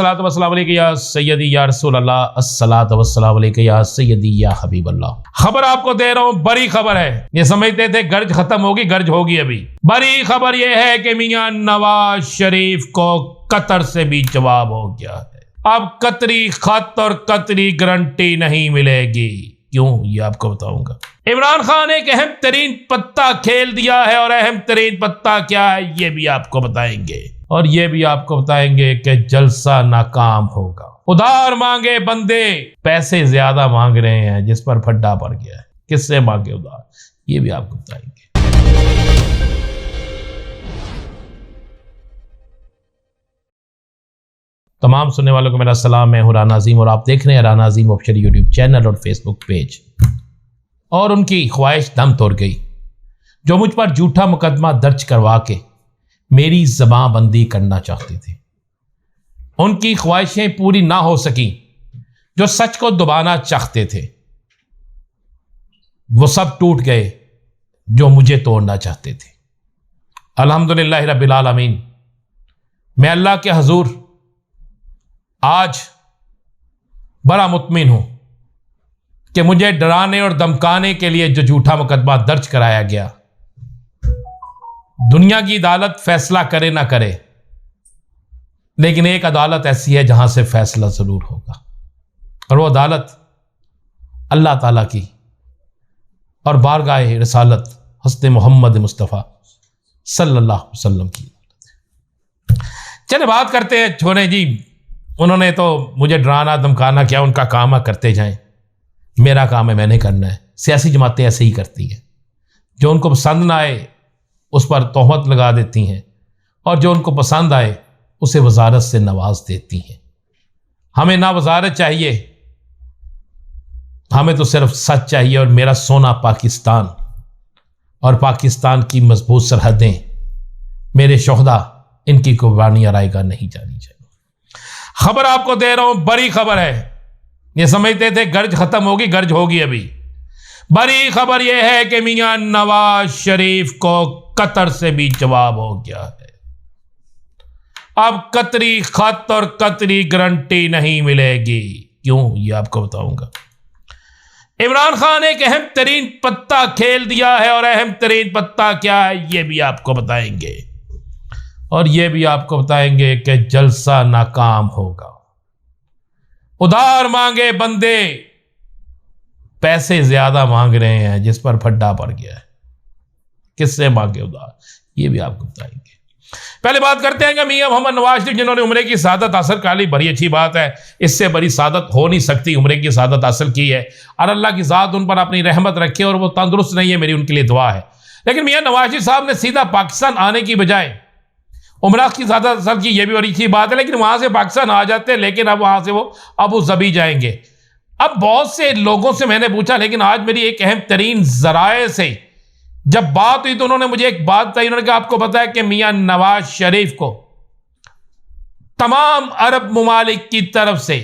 अस्सलातु वस्सलामु अलैका या सय्यदी या रसूल अल्लाह, अस्सलातु वस्सलामु अलैका या सय्यदी या हबीब अल्लाह। खबर आपको दे रहा हूं, बड़ी खबर है। ये समझते थे गर्ज खत्म होगी, गर्ज होगी अभी। बड़ी खबर ये है कि मियां नवाज शरीफ को कतर से भी जवाब हो गया है। अब कतरी खत और कतरी गारंटी नहीं मिलेगी। क्यों, ये आपको बताऊंगा। इमरान खान ने एक अहम तरीन पत्ता खेल दिया है, और अहम तरीन पत्ता क्या है ये भी आपको बताएंगे। और ये भी आपको बताएंगे कि जलसा नाकाम होगा। उधार मांगे बंदे पैसे ज्यादा मांग रहे हैं, जिस पर फड्डा पड़ गया है। किससे मांगे उधार, ये भी आपको बताएंगे। तमाम सुनने वालों को मेरा सलाम। मैं हूं राना अजीम और आप देख रहे हैं राना अजीम ऑफिशियल यूट्यूब चैनल और फेसबुक पेज। और उनकी ख्वाहिश दम तोड़ गई, जो मुझ पर झूठा मुकदमा दर्ज करवा के मेरी ज़बानबंदी करना चाहते थे। उनकी ख्वाहिशें पूरी ना हो सकी, जो सच को दबाना चाहते थे। वो सब टूट गए जो मुझे तोड़ना चाहते थे। अल्हम्दुलिल्लाह रब्बिल आलमीन, मैं अल्लाह के हजूर आज बड़ा मुतमिन हूं कि मुझे डराने और धमकाने के लिए जो झूठा मुकदमा दर्ज कराया गया, दुनिया की अदालत फैसला करे ना करे, लेकिन एक अदालत ऐसी है जहां से फैसला जरूर होगा। और वो अदालत अल्लाह ताला की और बारगाह रसालत हज़रत मोहम्मद मुस्तफ़ा सल्लल्लाहु अलैहि वसल्लम की। चले बात करते हैं। छोड़े जी, उन्होंने तो मुझे डराना धमकाना क्या, उनका काम है, करते जाएं। मेरा काम है, मैंने करना है। सियासी जमातें ऐसे ही करती हैं। जो उनको पसंद ना आए उस पर तोहमत लगा देती हैं, और जो उनको पसंद आए उसे वजारत से नवाज देती हैं। हमें ना वजारत चाहिए, हमें तो सिर्फ सच चाहिए। और मेरा सोना पाकिस्तान और पाकिस्तान की मजबूत सरहदें, मेरे शोहदा, इनकी कुर्बानियां रायगा नहीं जानी चाहिए। खबर आपको दे रहा हूं, बड़ी खबर है। ये समझते थे गर्ज खत्म होगी, गर्ज होगी अभी। बड़ी खबर यह है कि मियां नवाज शरीफ को कतर से भी जवाब हो गया है। अब कतरी खत और कतरी गारंटी नहीं मिलेगी। क्यों, ये आपको बताऊंगा। इमरान खान ने एक अहम तरीन पत्ता खेल दिया है, और अहम तरीन पत्ता क्या है ये भी आपको बताएंगे। और ये भी आपको बताएंगे कि जलसा नाकाम होगा। उधार मांगे बंदे पैसे ज्यादा मांग रहे हैं, जिस पर फड्डा पड़ गया है। किससे मांगे उधार, ये भी आपको बताएंगे। पहले बात करते हैं कि मियां मोहम्मद नवाज शरीफ जिन्होंने उम्रे की सादत हासिल कर ली, बड़ी अच्छी बात है। इससे बड़ी सादत हो नहीं सकती। उम्रे की सादत हासिल की है, और अल्लाह की ज़ात उन पर अपनी रहमत रखे। और वो तंदुरुस्त नहीं है, मेरी उनके लिए दुआ है। लेकिन मियां नवाज शरीफ साहब ने सीधा पाकिस्तान आने की बजाय उम्रा की सादत हासिल की, यह भी बड़ी अच्छी बात है। लेकिन वहां से पाकिस्तान आ जाते हैं, लेकिन अब वहां से वो अबू ज़बी जाएंगे। अब बहुत से लोगों से मैंने पूछा, लेकिन आज मेरी एक अहम तरीन जराए से जब बात हुई तो उन्होंने मुझे एक बात बताई। उन्होंने कहा आपको पता है कि मियां नवाज शरीफ को तमाम अरब मुमालिक की तरफ से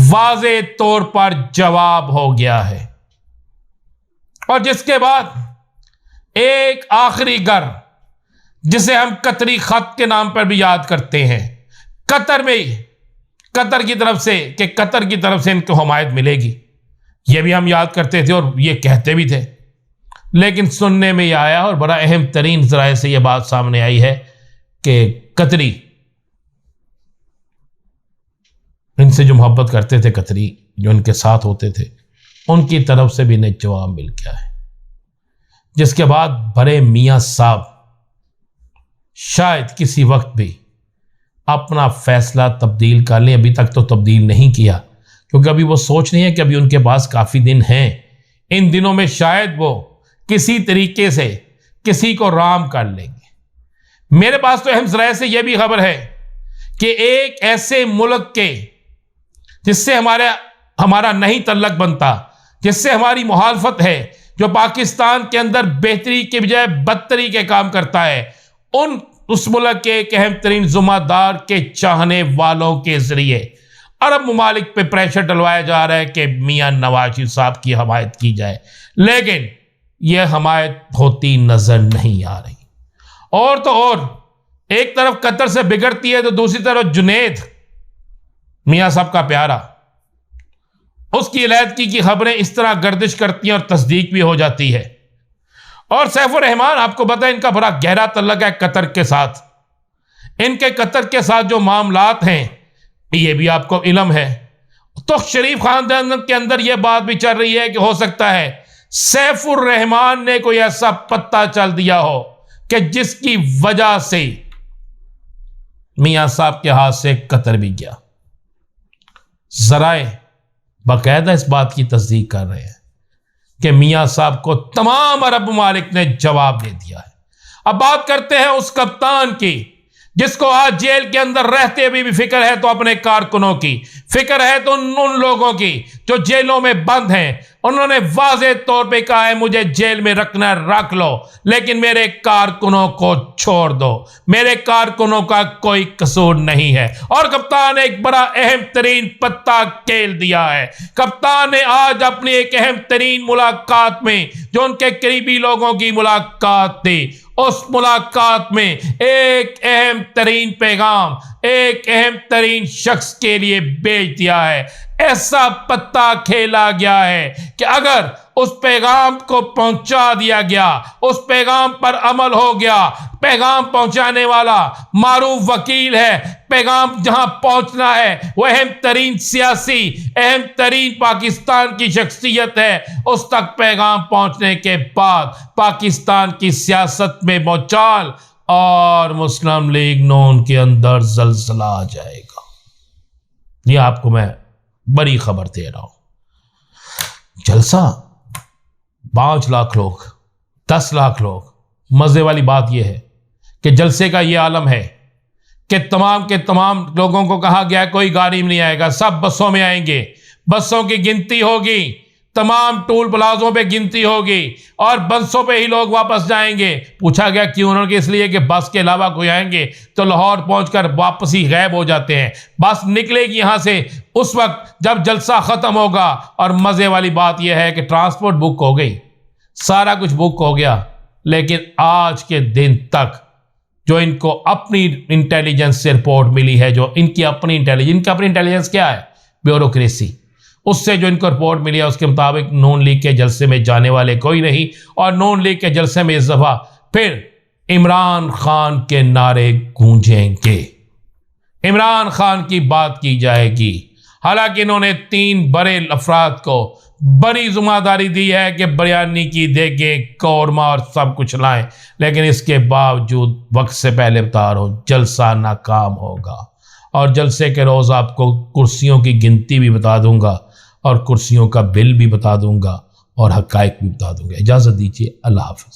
वाज़े तौर पर जवाब हो गया है। और जिसके बाद एक आखिरी घर, जिसे हम कतरी खत के नाम पर भी याद करते हैं, कतर में, कतर की तरफ से, कि कतर की तरफ से इनको हमायत मिलेगी, यह भी हम याद करते थे और ये कहते भी थे। लेकिन सुनने में यह आया, और बड़ा अहम तरीन जराए से यह बात सामने आई है कि कतरी, इनसे जो मोहब्बत करते थे, कतरी जो इनके साथ होते थे, उनकी तरफ से भी इन्हें जवाब मिल गया है। जिसके बाद बड़े मियां साहब शायद किसी वक्त भी अपना फैसला तब्दील कर लें। अभी तक तो तब्दील नहीं किया, क्योंकि अभी वो सोच रही है कि अभी उनके पास काफ़ी दिन हैं। इन दिनों में शायद वो किसी तरीके से किसी को राम कर लेंगे। मेरे पास तो अहम ज़राए से यह भी खबर है कि एक ऐसे मुल्क के जिससे हमारा नहीं तल्लक बनता, जिससे हमारी मुखालफत है, जो पाकिस्तान के अंदर बेहतरी के बजाय बदतरी के काम करता है, उस मुल्क के एक अहम तरीन जुम्मेदार के चाहने वालों के जरिए अरब मुमालिक पे प्रेशर डलवाया जा रहा है कि मियां नवाज शरीफ साहब की हमायत की जाए। लेकिन यह हमायत होती नजर नहीं आ रही। और तो और ایک طرف قطر سے بگڑتی ہے تو دوسری طرف جنید میاں صاحب کا پیارا، اس کی علیحدگی کی خبریں اس طرح گردش کرتی ہیں اور تصدیق بھی ہو جاتی ہے۔ اور سیف الرحمان آپ کو پتہ ہے ان کا بڑا گہرا تعلق ہے قطر کے ساتھ، ان کے قطر کے ساتھ جو معاملات ہیں یہ بھی آپ کو علم ہے۔ تو شریف خاندان کے اندر یہ بات بھی چل رہی ہے کہ ہو سکتا ہے سیف الرحمان نے کوئی ایسا پتہ چل دیا ہو کہ جس کی وجہ سے میاں صاحب کے ہاتھ سے قطر بھی گیا۔ ذرائع باقاعدہ اس بات کی تصدیق کر رہے ہیں کہ میاں صاحب کو تمام عرب ممالک نے جواب دے دیا ہے۔ اب بات کرتے ہیں اس کپتان کی جس کو آج جیل کے اندر رہتے ہوئے بھی فکر ہے تو اپنے کارکنوں کی، فکر ہے تو ان لوگوں کی جو جیلوں میں بند ہیں۔ انہوں نے واضح طور پہ کہا ہے مجھے جیل میں رکھنا رکھ لو لیکن میرے کارکنوں کو چھوڑ دو، میرے کارکنوں کا کوئی قصور نہیں ہے۔ اور کپتان نے ایک بڑا اہم ترین پتہ کھیل دیا ہے۔ کپتان نے آج اپنی ایک اہم ترین ملاقات میں جو ان کے قریبی لوگوں کی ملاقات تھی، اس ملاقات میں ایک اہم ترین پیغام ایک اہم ترین شخص کے لیے بھیج دیا ہے۔ ایسا پتہ کھیلا گیا ہے کہ اگر اس پیغام کو پہنچا دیا گیا، اس پیغام پر عمل ہو گیا، پیغام پہنچانے والا معروف وکیل ہے، پیغام جہاں پہنچنا ہے وہ اہم ترین سیاسی، اہم ترین پاکستان کی شخصیت ہے، اس تک پیغام پہنچنے کے بعد پاکستان کی سیاست میں بھونچال اور مسلم لیگ نون کے اندر زلزلہ آ جائے گا۔ یہ آپ کو میں بڑی خبر دے رہا ہوں۔ جلسہ 5 لاکھ لوگ، 10 لاکھ لوگ۔ مزے والی بات یہ ہے کہ جلسے کا یہ عالم ہے کہ تمام کے تمام لوگوں کو کہا گیا کوئی گاڑی میں نہیں آئے گا، سب بسوں میں آئیں گے، بسوں کی گنتی ہوگی، تمام ٹول پلازوں پہ گنتی ہوگی اور بسوں پہ ہی لوگ واپس جائیں گے۔ پوچھا گیا کیوں؟ انہوں نے اس لیے کہ بس کے علاوہ کوئی آئیں گے تو لاہور پہنچ کر واپس ہی غائب ہو جاتے ہیں۔ بس نکلے گی یہاں سے اس وقت جب جلسہ ختم ہوگا۔ اور مزے والی بات یہ ہے کہ ٹرانسپورٹ بک ہو گئی، سارا کچھ بک ہو گیا، لیکن آج کے دن تک جو ان کو اپنی انٹیلیجنس سے رپورٹ ملی ہے، جو ان کی اپنی انٹیلیجنس کیا ہے؟ بیوروکریسی۔ اس سے جو ان کو رپورٹ ملی ہے اس کے مطابق نون لیگ کے جلسے میں جانے والے کوئی نہیں، اور نون لیگ کے جلسے میں اس دفعہ پھر عمران خان کے نعرے گونجیں گے، عمران خان کی بات کی جائے گی۔ حالانکہ انہوں نے 3 بڑے افراد کو بڑی ذمہ داری دی ہے کہ بریانی کی دیگیں، قورمہ اور سب کچھ لائیں، لیکن اس کے باوجود وقت سے پہلے بتا رہا ہوں جلسہ ناکام ہوگا۔ اور جلسے کے روز آپ کو کرسیوں کی گنتی بھی بتا دوں گا اور کرسیوں کا بل بھی بتا دوں گا اور حقائق بھی بتا دوں گا۔ اجازت دیجیے، اللہ حافظ۔